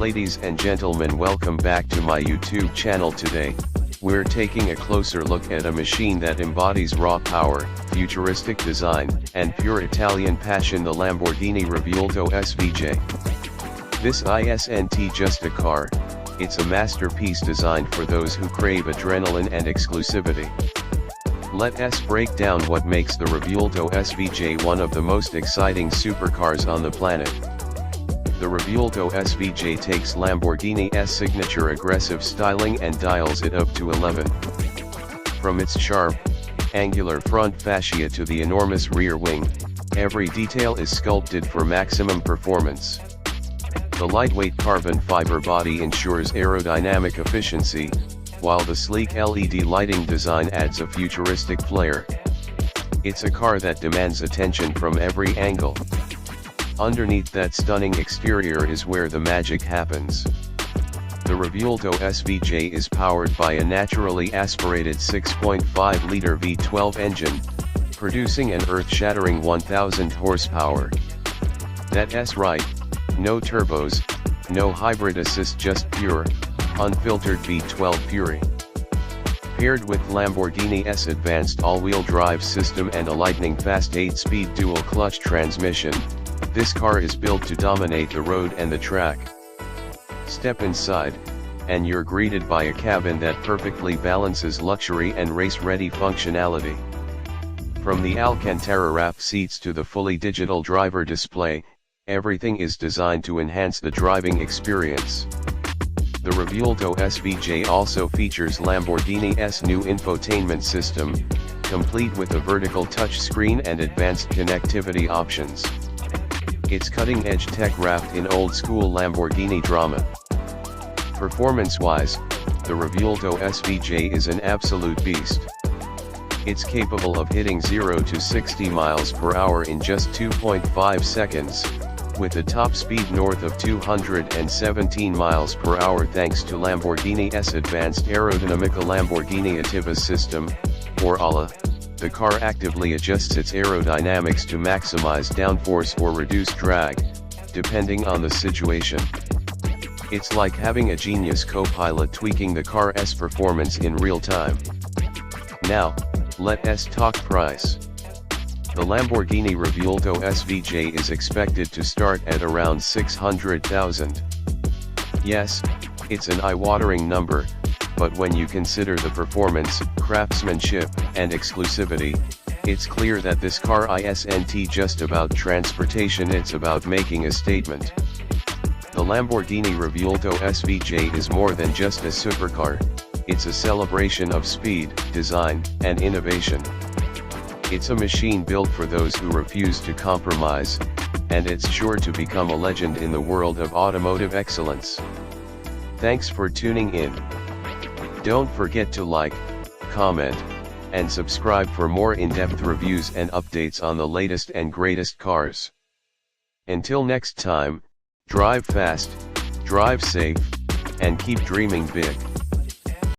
Ladies and gentlemen, welcome back to my YouTube channel. Today, we're taking a closer look at a machine that embodies raw power, futuristic design, and pure Italian passion, the Lamborghini Revuelto SVJ. This isn't just a car, it's a masterpiece designed for those who crave adrenaline and exclusivity. Let us break down what makes the Revuelto SVJ one of the most exciting supercars on the planet. The Revuelto SVJ takes Lamborghini's signature aggressive styling and dials it up to 11. From its sharp, angular front fascia to the enormous rear wing, every detail is sculpted for maximum performance. The lightweight carbon fiber body ensures aerodynamic efficiency, while the sleek LED lighting design adds a futuristic flair. It's a car that demands attention from every angle. Underneath that stunning exterior is where the magic happens. The Revuelto SVJ is powered by a naturally aspirated 6.5-liter V12 engine, producing an earth-shattering 1,000 horsepower. That's right, no turbos, no hybrid assist, just pure, unfiltered V12 fury. Paired with Lamborghini's advanced all-wheel drive system and a lightning-fast 8-speed dual-clutch transmission, this car is built to dominate the road and the track. Step inside, and you're greeted by a cabin that perfectly balances luxury and race-ready functionality. From the Alcantara wrap seats to the fully digital driver display, everything is designed to enhance the driving experience. The Revuelto SVJ also features Lamborghini's new infotainment system, complete with a vertical touchscreen and advanced connectivity options. It's cutting-edge tech wrapped in old-school Lamborghini drama. Performance-wise, the Revuelto SVJ is an absolute beast. It's capable of hitting 0 to 60 miles per hour in just 2.5 seconds, with a top speed north of 217 miles per hour thanks to Lamborghini's advanced Aerodynamic Lamborghini system, or ALA. The car actively adjusts its aerodynamics to maximize downforce or reduce drag, depending on the situation. It's like having a genius co-pilot tweaking the car's performance in real time. Now, let us talk price. The Lamborghini Revuelto SVJ is expected to start at around $600,000. Yes, it's an eye-watering number, but when you consider the performance, craftsmanship, and exclusivity, it's clear that this car isn't just about transportation, it's about making a statement. The Lamborghini Revuelto SVJ is more than just a supercar, it's a celebration of speed, design, and innovation. It's a machine built for those who refuse to compromise, and it's sure to become a legend in the world of automotive excellence. Thanks for tuning in. Don't forget to like, comment, and subscribe for more in-depth reviews and updates on the latest and greatest cars. Until next time, drive fast, drive safe, and keep dreaming big.